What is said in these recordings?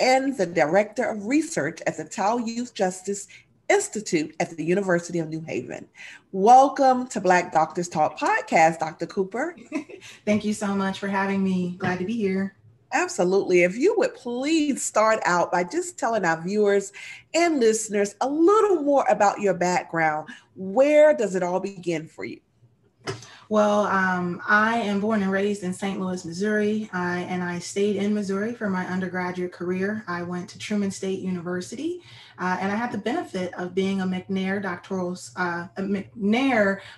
and the Director of Research at the Child Youth Justice Institute at the University of New Haven. Welcome to Black Doctors Talk podcast, Dr. Cooper. Thank you so much for having me. Glad to be here. Absolutely. If you would please start out by just telling our viewers and listeners a little more about your background. Where does it all begin for you? Well, I am born and raised in St. Louis, Missouri, and I stayed in Missouri for my undergraduate career. I went to Truman State University, and I had the benefit of being a McNair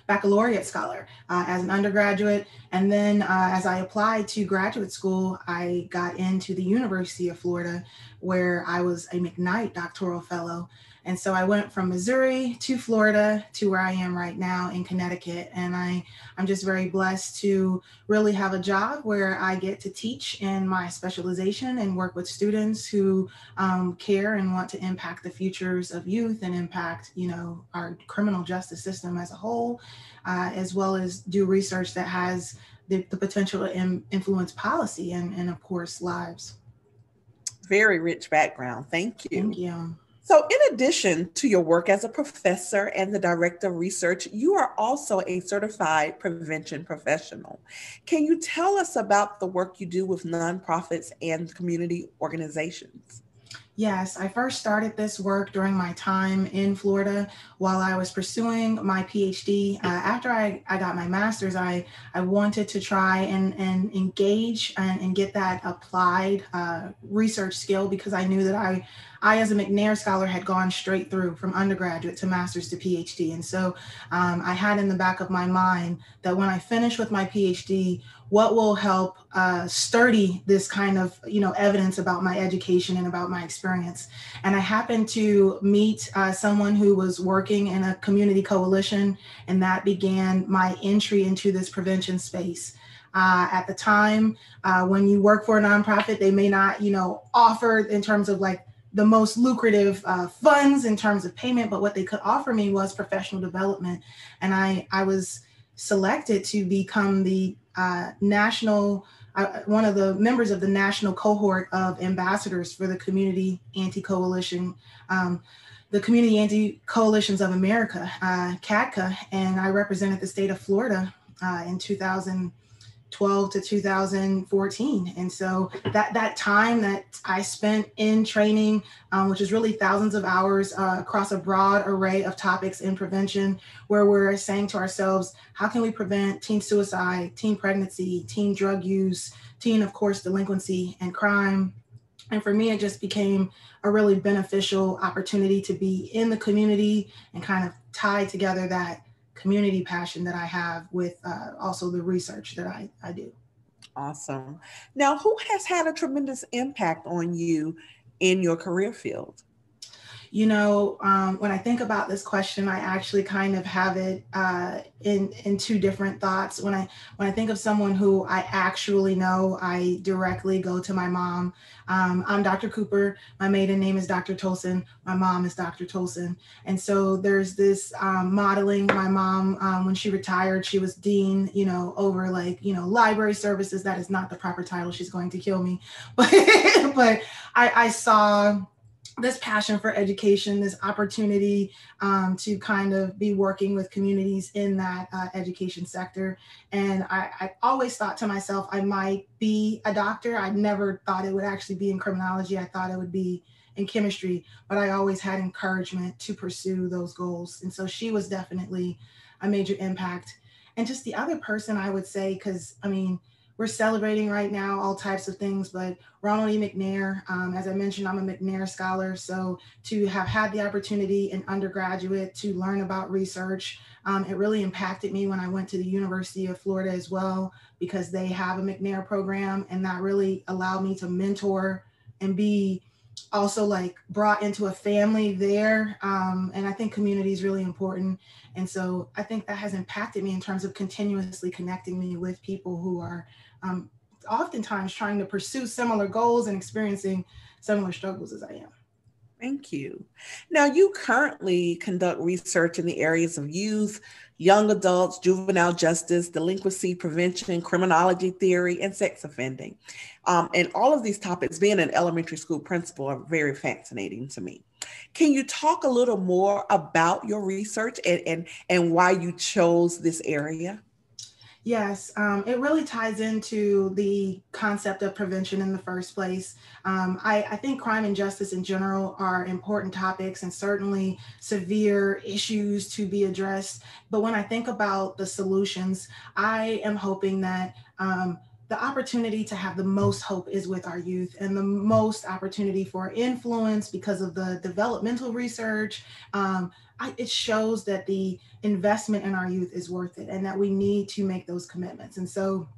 baccalaureate scholar as an undergraduate. And then as I applied to graduate school, I got into the University of Florida, where I was a McKnight doctoral fellow. And so I went from Missouri to Florida to where I am right now in Connecticut. And I'm just very blessed to really have a job where I get to teach in my specialization and work with students who care and want to impact the futures of youth and impact, our criminal justice system as a whole, as well as do research that has the potential to influence policy and of course, lives. Very rich background. Thank you. Thank you. So, in addition to your work as a professor and the director of research, you are also a certified prevention professional. Can you tell us about the work you do with nonprofits and community organizations? Yes, I first started this work during my time in Florida while I was pursuing my PhD. After I got my master's, I wanted to try and engage and get that applied research skill because I knew that I as a McNair scholar had gone straight through from undergraduate to master's to PhD. And so I had in the back of my mind that when I finish with my PhD, what will help sturdy this kind of evidence about my education and about my experience. And I happened to meet someone who was working in a community coalition, and that began my entry into this prevention space. At the time, when you work for a nonprofit, they may not offer in terms of like the most lucrative funds in terms of payment, but what they could offer me was professional development. And I was selected to become the one of the members of the national cohort of ambassadors for the Community Anti-Coalition, the Community Anti-Coalitions of America, CATCA, and I represented the state of Florida in 2012 to 2014. And so that time that I spent in training, which is really thousands of hours across a broad array of topics in prevention, where we're saying to ourselves, how can we prevent teen suicide, teen pregnancy, teen drug use, teen, of course, delinquency and crime. And for me, it just became a really beneficial opportunity to be in the community and kind of tie together that community passion that I have with also the research that I do. Awesome. Now, who has had a tremendous impact on you in your career field? When I think about this question, I actually kind of have it in two different thoughts. When I think of someone who I actually know, I directly go to my mom. I'm Dr. Cooper. My maiden name is Dr. Tolson. My mom is Dr. Tolson. And so there's this modeling. My mom, when she retired, she was dean, over library services. That is not the proper title. She's going to kill me. But I saw this passion for education, this opportunity to kind of be working with communities in that education sector. And I always thought to myself, I might be a doctor. I never thought it would actually be in criminology. I thought it would be in chemistry, but I always had encouragement to pursue those goals. And so she was definitely a major impact. And just the other person I would say, because we're celebrating right now all types of things, but Ronald E. McNair, as I mentioned, I'm a McNair scholar. So to have had the opportunity in undergraduate to learn about research, it really impacted me when I went to the University of Florida as well, because they have a McNair program, and that really allowed me to mentor and be also brought into a family there. And I think community is really important. And so I think that has impacted me in terms of continuously connecting me with people who are oftentimes trying to pursue similar goals and experiencing similar struggles as I am. Thank you. Now, you currently conduct research in the areas of youth, young adults, juvenile justice, delinquency prevention, criminology theory, and sex offending. And all of these topics, being an elementary school principal, are very fascinating to me. Can you talk a little more about your research and why you chose this area? Yes, it really ties into the concept of prevention in the first place. I think crime and justice in general are important topics and certainly severe issues to be addressed. But when I think about the solutions, I am hoping that the opportunity to have the most hope is with our youth and the most opportunity for influence because of the developmental research. It shows that the investment in our youth is worth it and that we need to make those commitments. And so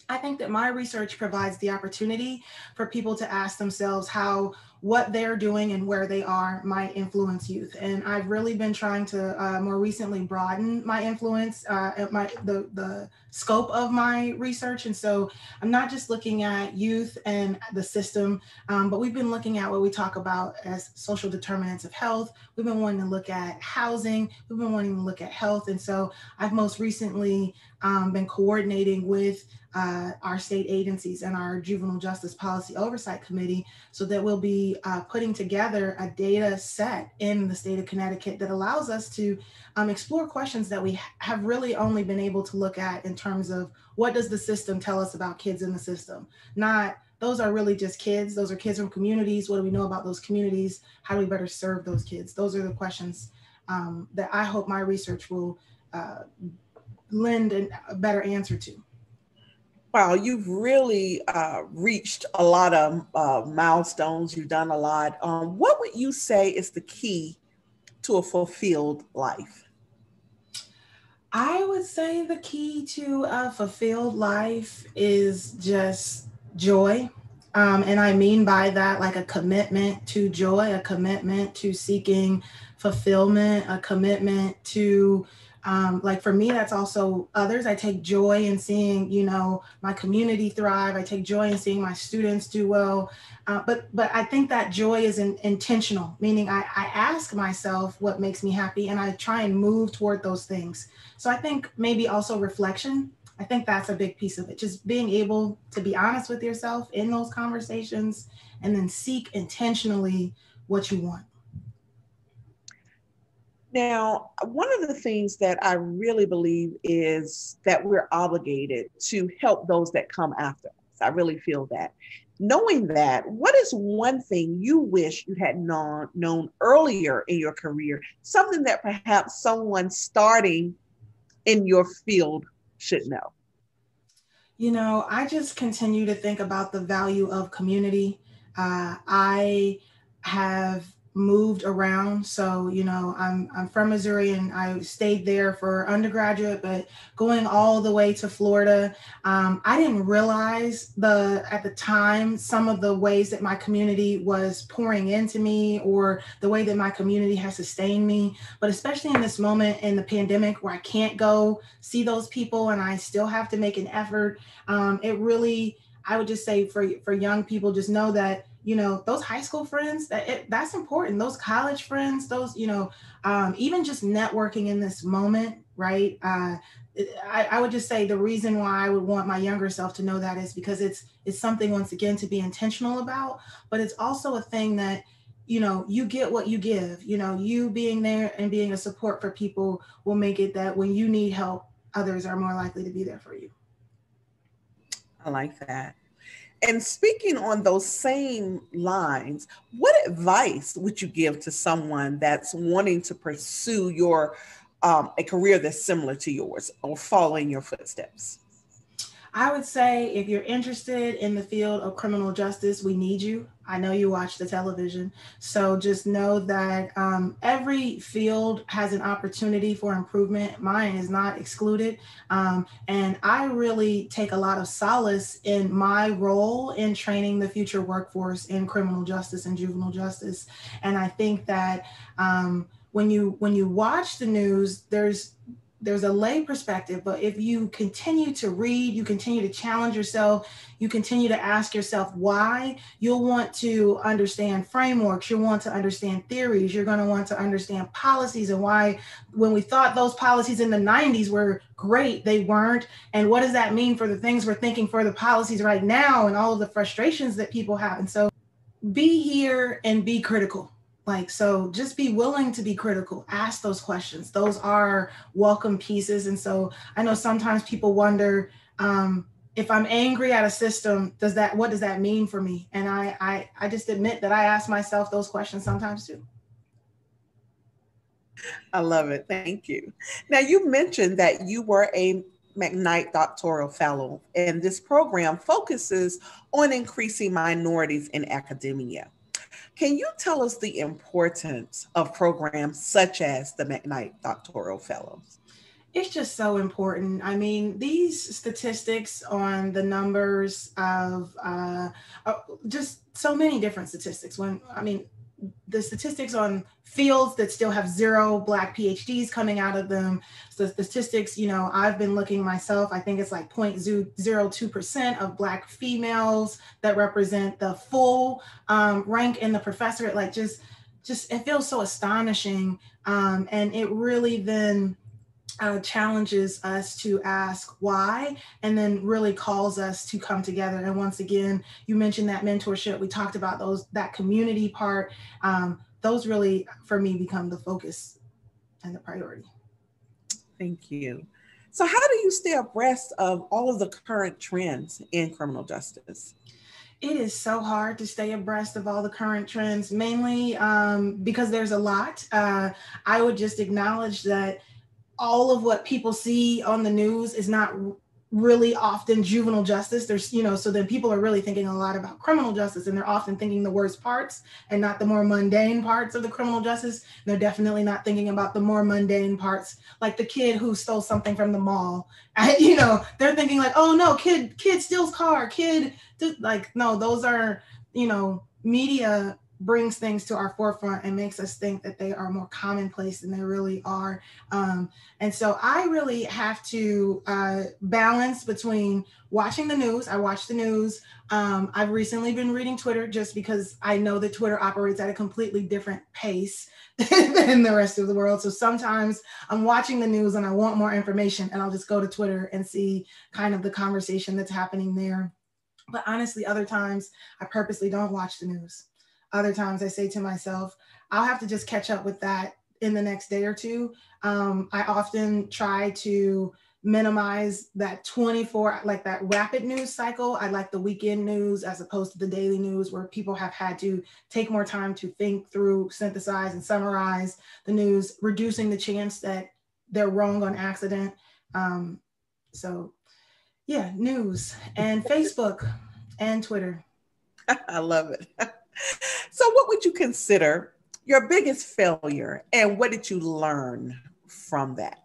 I think that my research provides the opportunity for people to ask themselves how what they're doing and where they are might influence youth. And I've really been trying to more recently broaden my influence, the scope of my research. And so I'm not just looking at youth and the system, but we've been looking at what we talk about as social determinants of health. We've been wanting to look at housing. We've been wanting to look at health. And so I've most recently been coordinating with our state agencies and our Juvenile Justice Policy Oversight Committee so that we'll be putting together a data set in the state of Connecticut that allows us to explore questions that we have really only been able to look at in terms of what does the system tell us about kids in the system? Not those are really just kids. Those are kids from communities. What do we know about those communities? How do we better serve those kids? Those are the questions that I hope my research will lend a better answer to. Wow, you've really reached a lot of milestones. You've done a lot. What would you say is the key to a fulfilled life? I would say the key to a fulfilled life is just joy. And I mean by that, like a commitment to joy, a commitment to seeking fulfillment, a commitment to like for me, that's also others. I take joy in seeing, my community thrive. I take joy in seeing my students do well. But I think that joy is intentional, meaning I ask myself what makes me happy and I try and move toward those things. So I think maybe also reflection. I think that's a big piece of it. Just being able to be honest with yourself in those conversations and then seek intentionally what you want. Now, one of the things that I really believe is that we're obligated to help those that come after us. I really feel that. Knowing that, what is one thing you wish you had known earlier in your career, something that perhaps someone starting in your field should know? I just continue to think about the value of community. I have moved around. So, I'm from Missouri and I stayed there for undergraduate, but going all the way to Florida, I didn't realize at the time, some of the ways that my community was pouring into me or the way that my community has sustained me. But especially in this moment in the pandemic where I can't go see those people and I still have to make an effort, it really, I would just say for young people, just know that those high school friends, that's important. Those college friends, those, even just networking in this moment, right? I would just say the reason why I would want my younger self to know that is because it's something, once again, to be intentional about, but it's also a thing that, you get what you give, you being there and being a support for people will make it that when you need help, others are more likely to be there for you. I like that. And speaking on those same lines, what advice would you give to someone that's wanting to pursue a career that's similar to yours or follow in your footsteps? I would say if you're interested in the field of criminal justice, we need you. I know you watch the television. So just know that every field has an opportunity for improvement. Mine is not excluded. And I really take a lot of solace in my role in training the future workforce in criminal justice and juvenile justice. And I think that when you watch the news, there's there's a lay perspective, but if you continue to read, you continue to challenge yourself, you continue to ask yourself why, you'll want to understand frameworks, you'll want to understand theories, you're going to want to understand policies and why when we thought those policies in the 90s were great, they weren't. And what does that mean for the things we're thinking for the policies right now and all of the frustrations that people have? And so be here and be critical. Like, so just be willing to be critical, ask those questions. Those are welcome pieces. And so I know sometimes people wonder, if I'm angry at a system, what does that mean for me? And I just admit that I ask myself those questions sometimes too. I love it. Thank you. Now, you mentioned that you were a McKnight Doctoral Fellow, and this program focuses on increasing minorities in academia. Can you tell us the importance of programs such as the McKnight Doctoral Fellows? It's just so important. I mean, these statistics on the numbers of just so many different statistics. The statistics on fields that still have zero Black PhDs coming out of them. So the statistics, I've been looking myself, I think it's like 0.02% of Black females that represent the full rank in the professorate. Like just it feels so astonishing. And it really then challenges us to ask why, and then really calls us to come together. And once again, you mentioned that mentorship. We talked about that community part. Those really, for me, become the focus and the priority. Thank you. So how do you stay abreast of all of the current trends in criminal justice? It is so hard to stay abreast of all the current trends, mainly because there's a lot. I would just acknowledge that all of what people see on the news is not really often juvenile justice. There's, so then people are really thinking a lot about criminal justice, and they're often thinking the worst parts and not the more mundane parts of the criminal justice. And they're definitely not thinking about the more mundane parts, like the kid who stole something from the mall. They're thinking like, oh no, kid steals car, no, those are, media brings things to our forefront and makes us think that they are more commonplace than they really are. And so I really have to balance between watching the news. I watch the news. I've recently been reading Twitter just because I know that Twitter operates at a completely different pace than the rest of the world. So sometimes I'm watching the news and I want more information, and I'll just go to Twitter and see kind of the conversation that's happening there. But honestly, other times I purposely don't watch the news. Other times I say to myself, I'll have to just catch up with that in the next day or two. I often try to minimize that 24, like that rapid news cycle. I like the weekend news as opposed to the daily news, where people have had to take more time to think through, synthesize, and summarize the news, reducing the chance that they're wrong on accident. So yeah, news and Facebook and Twitter. I love it. So, what would you consider your biggest failure, and what did you learn from that?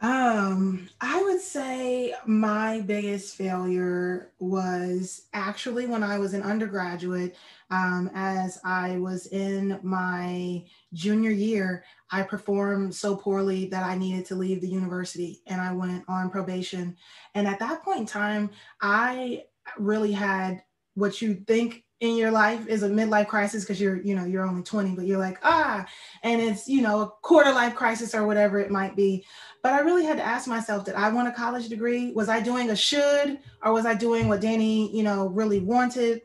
I would say my biggest failure was actually when I was an undergraduate. As I was in my junior year, I performed so poorly that I needed to leave the university, and I went on probation. And at that point in time, I really had what you think in your life is a midlife crisis, because you're only 20, but you're like, and it's, a quarter life crisis or whatever it might be. But I really had to ask myself, did I want a college degree? Was I doing a should, or was I doing what Danny, really wanted?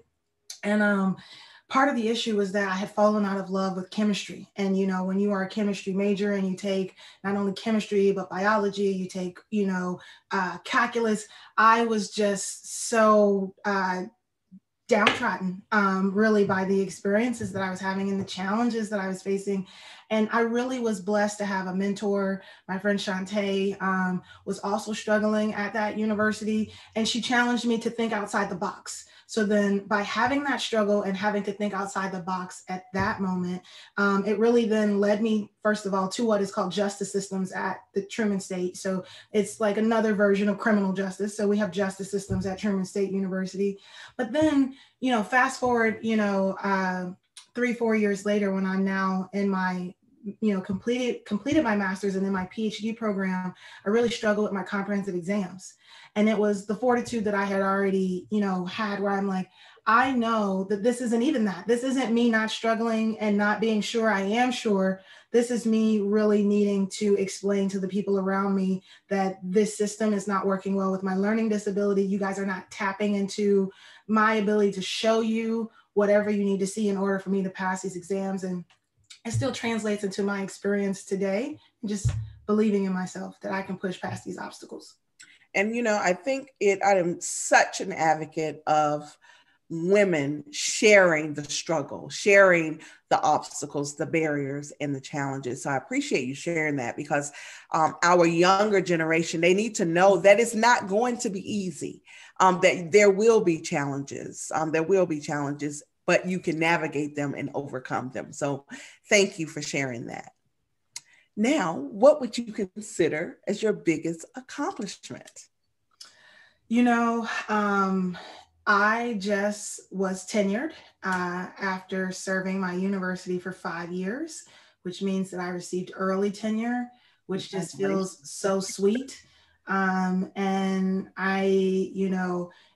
And part of the issue was that I had fallen out of love with chemistry. And, when you are a chemistry major and you take not only chemistry, but biology, you take, calculus, I was just so downtrodden, really, by the experiences that I was having and the challenges that I was facing. And I really was blessed to have a mentor. My friend Shantae was also struggling at that university, and she challenged me to think outside the box. So then by having that struggle and having to think outside the box at that moment, it really then led me, first of all, to what is called justice systems at the Truman State. So it's like another version of criminal justice. So we have justice systems at Truman State University. But then, fast forward, 3-4 years later, when I'm now in my completed my master's and then my PhD program, I really struggled with my comprehensive exams. And it was the fortitude that I had already, had, where I'm like, I know that this isn't even that. This isn't me not struggling and not being sure I am sure. This is me really needing to explain to the people around me that this system is not working well with my learning disability. You guys are not tapping into my ability to show you whatever you need to see in order for me to pass these exams. And it still translates into my experience today, just believing in myself that I can push past these obstacles. And, I think I am such an advocate of women sharing the struggle, sharing the obstacles, the barriers, and the challenges. So I appreciate you sharing that, because our younger generation, they need to know that it's not going to be easy, that there will be challenges. But you can navigate them and overcome them. So thank you for sharing that. Now, what would you consider as your biggest accomplishment? I just was tenured after serving my university for 5 years, which means that I received early tenure, which just feels so sweet. And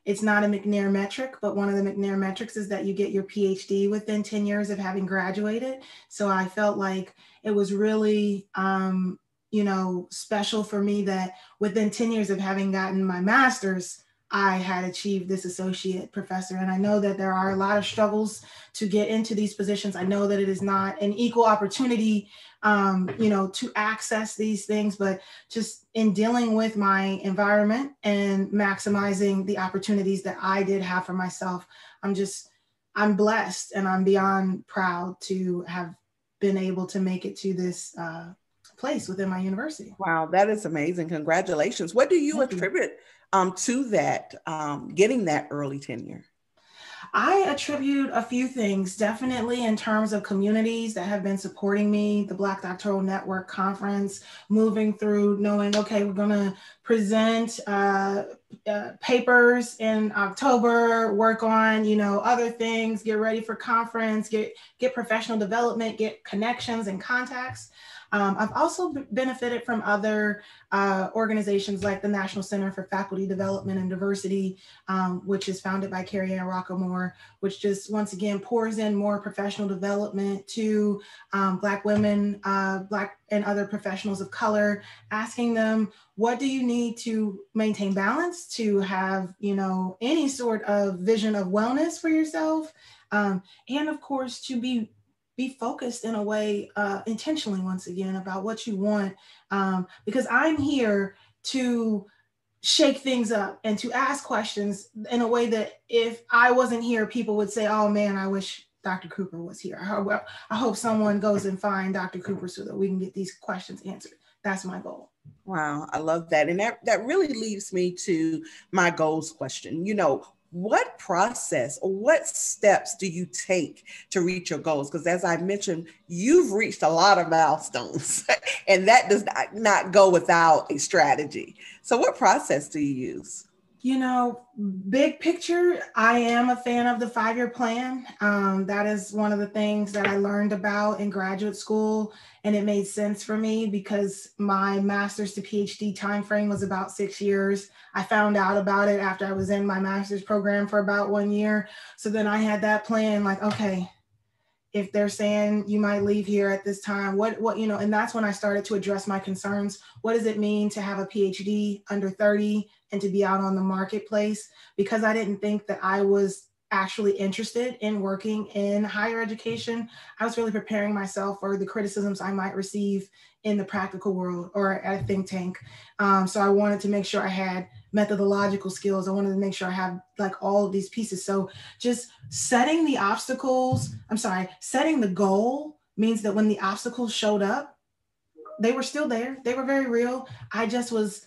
it's not a McNair metric, but one of the McNair metrics is that you get your PhD within 10 years of having graduated. So I felt like it was really, special for me that within 10 years of having gotten my master's, I had achieved this associate professor. And I know that there are a lot of struggles to get into these positions. I know that it is not an equal opportunity, to access these things, but just in dealing with my environment and maximizing the opportunities that I did have for myself, I'm blessed, and I'm beyond proud to have been able to make it to this place within my university. Wow, that is amazing. Congratulations. What do you attribute to that, getting that early tenure? I attribute a few things, definitely in terms of communities that have been supporting me, the Black Doctoral Network conference, moving through knowing, okay, we're going to present papers in October, work on, other things, get ready for conference, get professional development, get connections and contacts. I've also benefited from other organizations like the National Center for Faculty Development and Diversity, which is founded by Carrie Ann Rockamore, which just once again pours in more professional development to Black women, Black and other professionals of color, asking them, what do you need to maintain balance, to have, any sort of vision of wellness for yourself, and of course, to be focused in a way, intentionally, once again, about what you want, because I'm here to shake things up and to ask questions in a way that if I wasn't here, people would say, oh man, I wish Dr. Cooper was here. I hope someone goes and find Dr. Cooper so that we can get these questions answered. That's my goal. Wow, I love that. And that really leads me to my goals question. What process or what steps do you take to reach your goals? Because as I mentioned, you've reached a lot of milestones and that does not go without a strategy. So what process do you use? Big picture, I am a fan of the 5-year plan. That is one of the things that I learned about in graduate school, and it made sense for me because my master's to PhD timeframe was about 6 years. I found out about it after I was in my master's program for about 1 year. So then I had that plan, like, okay, if they're saying you might leave here at this time, and that's when I started to address my concerns. What does it mean to have a PhD under 30 and to be out on the marketplace? Because I didn't think that I was actually interested in working in higher education. I was really preparing myself for the criticisms I might receive in the practical world or at a think tank. So I wanted to make sure I had methodological skills. I wanted to make sure I have like all of these pieces. So just setting the goal means that when the obstacles showed up, they were still there. They were very real. I just was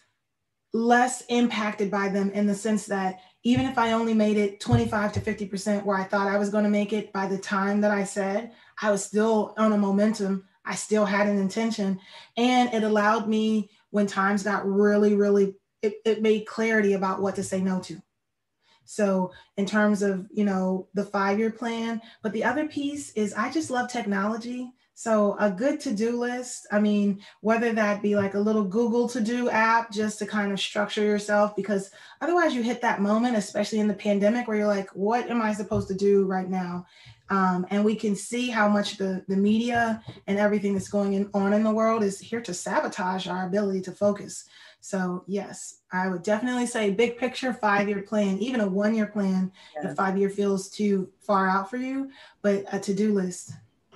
less impacted by them in the sense that even if I only made it 25 to 50% where I thought I was going to make it by the time that I said, I was still on a momentum. I still had an intention, and it allowed me when times got really, really, it made clarity about what to say no to. So in terms of, the 5-year plan, but the other piece is I just love technology. So a good to-do list, I mean, whether that be like a little Google to-do app just to kind of structure yourself, because otherwise you hit that moment, especially in the pandemic, where you're like, what am I supposed to do right now? And we can see how much the media and everything that's on in the world is here to sabotage our ability to focus. So yes, I would definitely say big picture, 5-year plan, even a 1-year plan, if 5-year feels too far out for you, but a to-do list.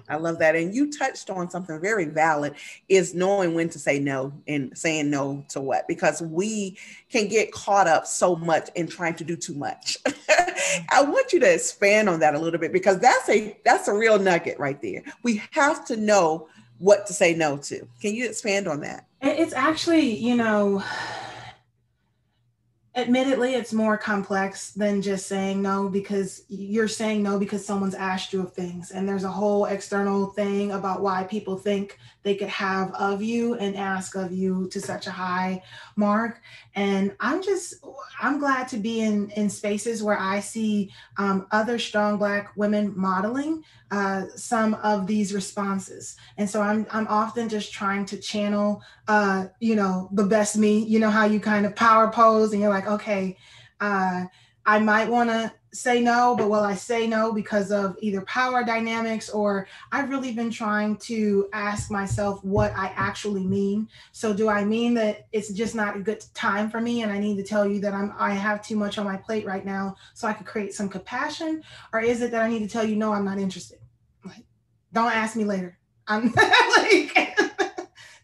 I love that. And you touched on something very valid, is knowing when to say no and saying no to what, because we can get caught up so much in trying to do too much. I want you to expand on that a little bit, because that's a real nugget right there. We have to know what to say no to. Can you expand on that? It's actually, admittedly, it's more complex than just saying no, because you're saying no because someone's asked you of things. And there's a whole external thing about why people think they could have of you and ask of you to such a high mark. And I'm glad to be in spaces where I see other strong Black women modeling some of these responses. And so I'm often just trying to channel, the best me. You know how you kind of power pose and you're like, okay, I might want to say no, but will I say no because of either power dynamics, or I've really been trying to ask myself what I actually mean. So do I mean that it's just not a good time for me and I need to tell you that I have too much on my plate right now so I could create some compassion? Or is it that I need to tell you, no, I'm not interested? Like, don't ask me later. I'm like,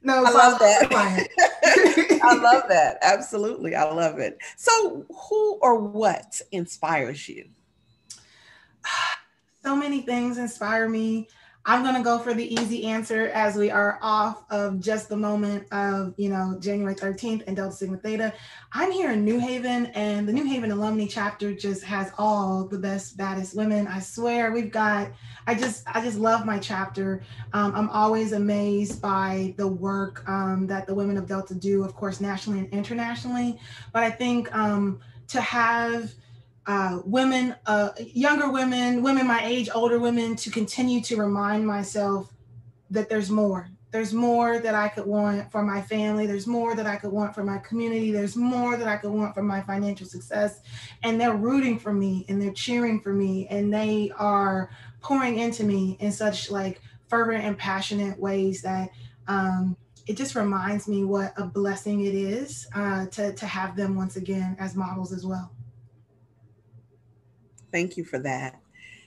no, I love that. I love that. Absolutely. I love it. So who or what inspires you? So many things inspire me. I'm going to go for the easy answer, as we are off of just the moment of, January 13th and Delta Sigma Theta. I'm here in New Haven, and the New Haven alumni chapter just has all the best, baddest women. I swear I just love my chapter. I'm always amazed by the work that the women of Delta do, of course, nationally and internationally. But I think to have women, younger women my age, older women, to continue to remind myself that there's more. There's more that I could want for my family. There's more that I could want for my community. There's more that I could want for my financial success. And they're rooting for me and they're cheering for me and they are pouring into me in such like fervent and passionate ways that it just reminds me what a blessing it is to have them once again as models as well. Thank you for that.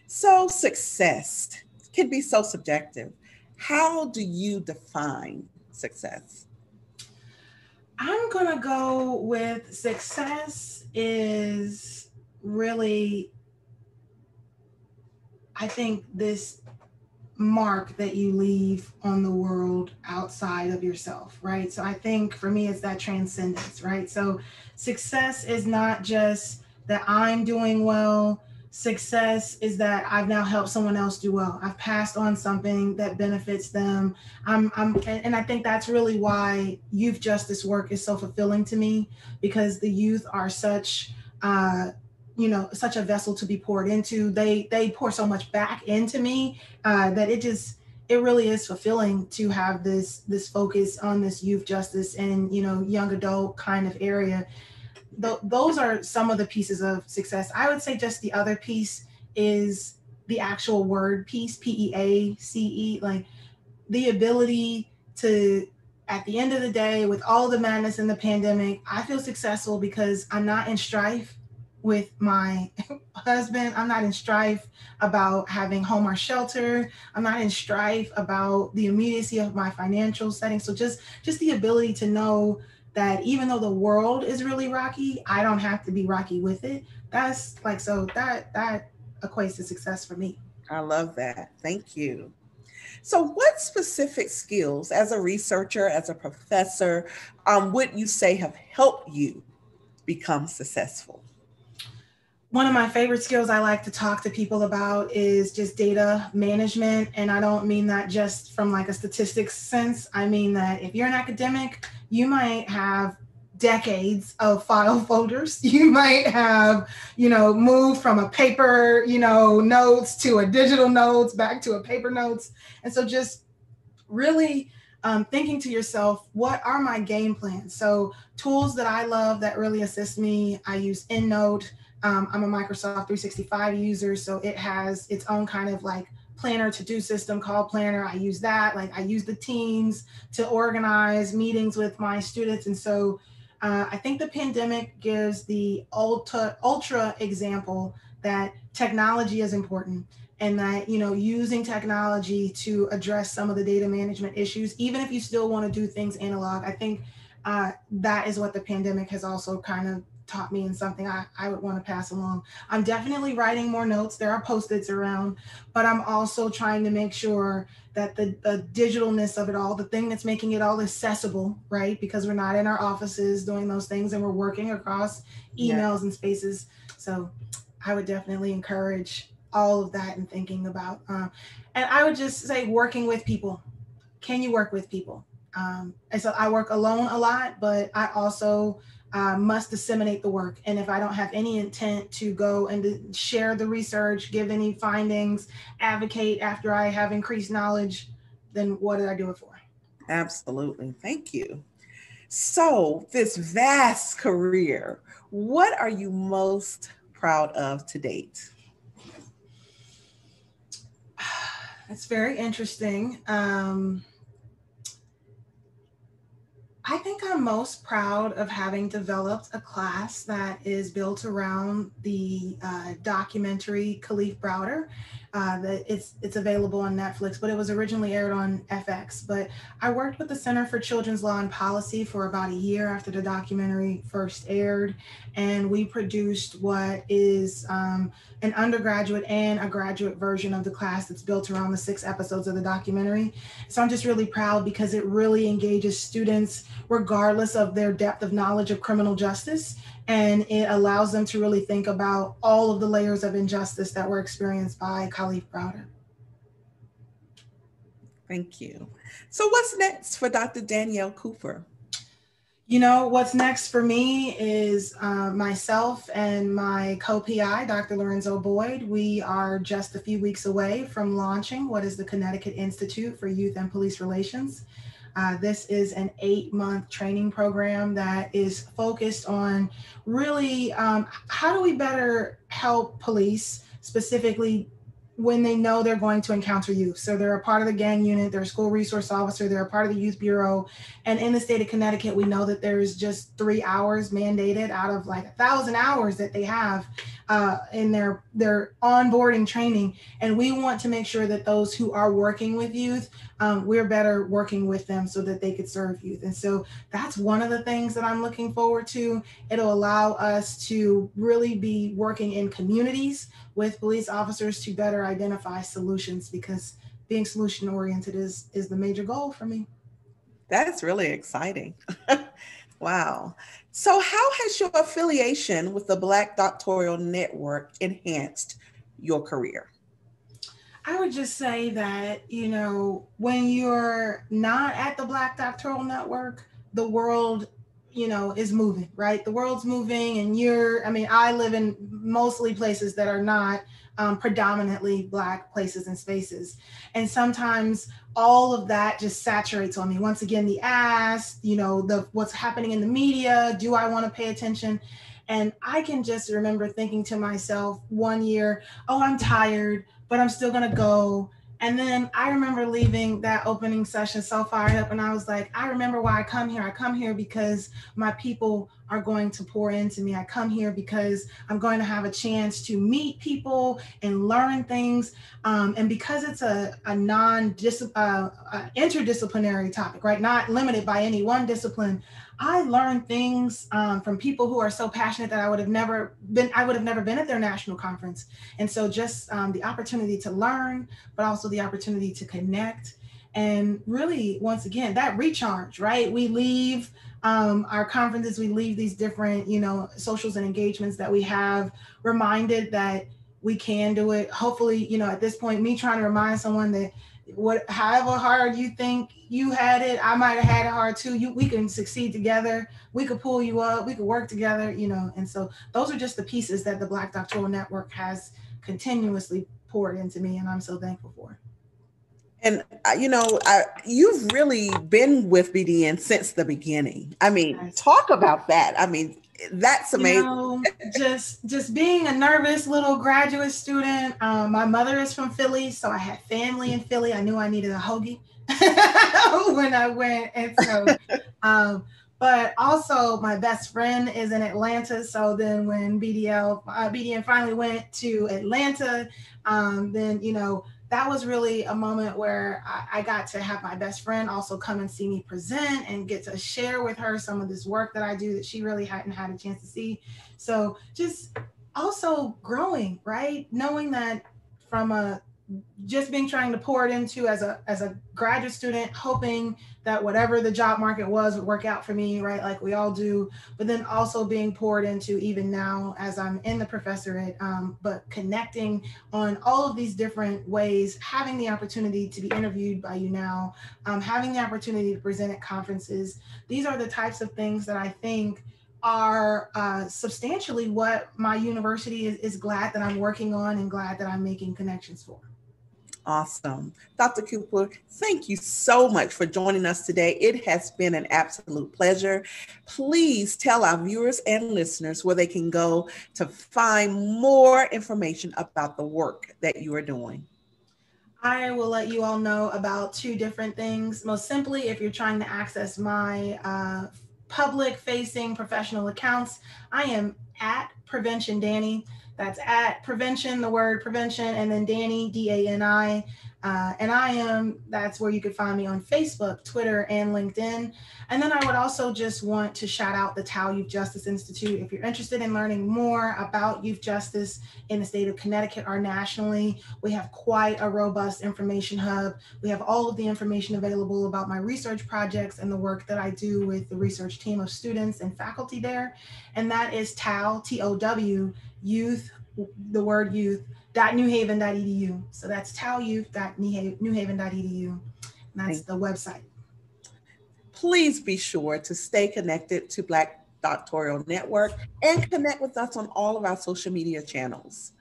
So success can be so subjective. How do you define success? I'm going to go with success is really, I think, this mark that you leave on the world outside of yourself, right? So I think for me, it's that transcendence, right? So success is not just that I'm doing well. Success is that I've now helped someone else do well. I've passed on something that benefits them. And I think that's really why youth justice work is so fulfilling to me, because the youth are such, such a vessel to be poured into. They pour so much back into me that it really is fulfilling to have this focus on this youth justice and, young adult kind of area. Those are some of the pieces of success. I would say just the other piece is the actual word piece, PEACE, like the ability to, at the end of the day, with all the madness in the pandemic, I feel successful because I'm not in strife with my husband. I'm not in strife about having home or shelter. I'm not in strife about the immediacy of my financial setting. So just the ability to know that even though the world is really rocky, I don't have to be rocky with it. That's like, so that equates to success for me. I love that. Thank you. So what specific skills as a researcher, as a professor, would you say have helped you become successful? One of my favorite skills I like to talk to people about is just data management. And I don't mean that just from like a statistics sense. I mean that if you're an academic, you might have decades of file folders. You might have, moved from a paper, notes to a digital notes, back to a paper notes. And so just really thinking to yourself, what are my game plans? So tools that I love that really assist me, I use EndNote. I'm a Microsoft 365 user, so it has its own kind of like planner to-do system called Planner. I use that. Like I use the Teams to organize meetings with my students. And so I think the pandemic gives the ultra example that technology is important, and that, you know, using technology to address some of the data management issues, even if you still want to do things analog. I think that is what the pandemic has also kind of taught me, and something I would want to pass along. I'm definitely writing more notes. There are Post-its around, but I'm also trying to make sure that the digitalness of it all, the thing that's making it all accessible, right? Because we're not in our offices doing those things, and we're working across emails and spaces. So I would definitely encourage all of that and thinking about, and I would just say working with people. Can you work with people? And so I work alone a lot, but I also must disseminate the work. And if I don't have any intent to go and to share the research, give any findings, advocate after I have increased knowledge, then what did I do it for? Absolutely. Thank you. So, this vast career, what are you most proud of to date? That's very interesting. I think I'm most proud of having developed a class that is built around the documentary Khalif Browder. That it's available on Netflix, but it was originally aired on FX. But I worked with the Center for Children's Law and Policy for about a year after the documentary first aired, and we produced what is an undergraduate and a graduate version of the class that's built around the 6 episodes of the documentary. So I'm just really proud because it really engages students regardless of their depth of knowledge of criminal justice. And it allows them to really think about all of the layers of injustice that were experienced by Khalif Browder. Thank you. So, what's next for Dr. Danielle Cooper? You know, what's next for me is myself and my co-PI, Dr. Lorenzo Boyd. We are just a few weeks away from launching what is the Connecticut Institute for Youth and Police Relations. This is an 8-month training program that is focused on really how do we better help police, specifically when they know they're going to encounter youth. So they're a part of the gang unit, they're a school resource officer, they're a part of the youth bureau. And in the state of Connecticut, we know that there's just 3 hours mandated out of like 1,000 hours that they have in their onboarding training. And we want to make sure that those who are working with youth, we're better working with them so that they could serve youth. And so that's one of the things that I'm looking forward to. It'll allow us to really be working in communities with police officers to better identify solutions, because being solution oriented is the major goal for me. That's really exciting. Wow. So, how has your affiliation with the Black Doctoral Network enhanced your career? I would just say that, you know, when you're not at the Black Doctoral Network, the world, you know, is moving, right? The world's moving, and I live in mostly places that are not predominantly Black places and spaces. And sometimes all of that just saturates on me. Once again, the ask, you know, what's happening in the media, do I want to pay attention? And I can just remember thinking to myself one year, oh, I'm tired, but I'm still going to go. And then I remember leaving that opening session so fired up. And I was like, I remember why I come here. I come here because my people are going to pour into me. I come here because I'm going to have a chance to meet people and learn things. And because it's a interdisciplinary topic, right? Not limited by any one discipline, I learned things from people who are so passionate that I would have never been at their national conference. And so just the opportunity to learn, but also the opportunity to connect. And really, once again, that recharge, right? We leave our conferences, we leave these different, you know, socials and engagements that we have, reminded that we can do it. Hopefully, you know, at this point, me trying to remind someone that however hard you think you had it, I might have had it hard too. We can succeed together. We could pull you up. We could work together, you know. And so those are just the pieces that the Black Doctoral Network has continuously poured into me, and I'm so thankful for. And you've really been with BDN since the beginning. I mean, Yes. talk about that. I mean, that's amazing. Just being a nervous little graduate student. My mother is from Philly, so I had family in Philly. I knew I needed a hoagie when I went, and so. But also, my best friend is in Atlanta. So then, when BDN finally went to Atlanta, then that was really a moment where I got to have my best friend also come and see me present and get to share with her some of this work that I do that she really hadn't had a chance to see. So just also growing, right? Knowing that from a just being trying to pour it into as a graduate student, hoping that whatever the job market was would work out for me, right? Like we all do, but then also being poured into even now as I'm in the professorate, but connecting on all of these different ways, having the opportunity to be interviewed by you now, having the opportunity to present at conferences. These are the types of things that I think are substantially what my university is glad that I'm working on and glad that I'm making connections for. Awesome. Dr. Cooper, thank you so much for joining us today. It has been an absolute pleasure. Please tell our viewers and listeners where they can go to find more information about the work that you are doing. I will let you all know about two different things. Most simply, if you're trying to access my public facing professional accounts, I am at Prevention Danny. That's at prevention, the word prevention, and then Danny, Dani. That's where you could find me on Facebook, Twitter, and LinkedIn. And then I would also just want to shout out the Tao Youth Justice Institute. If you're interested in learning more about youth justice in the state of Connecticut or nationally, we have quite a robust information hub. We have all of the information available about my research projects and the work that I do with the research team of students and faculty there. And that is Tao, T-O-W, youth, the word youth, .newhaven.edu. So that's taoyouth.newhaven.edu. And that's the website. Please be sure to stay connected to Black Doctoral Network and connect with us on all of our social media channels.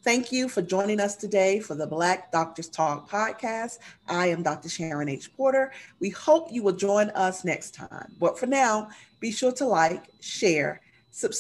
Thank you for joining us today for the Black Doctors Talk podcast. I am Dr. Sharon H. Porter. We hope you will join us next time. But for now, be sure to like, share, subscribe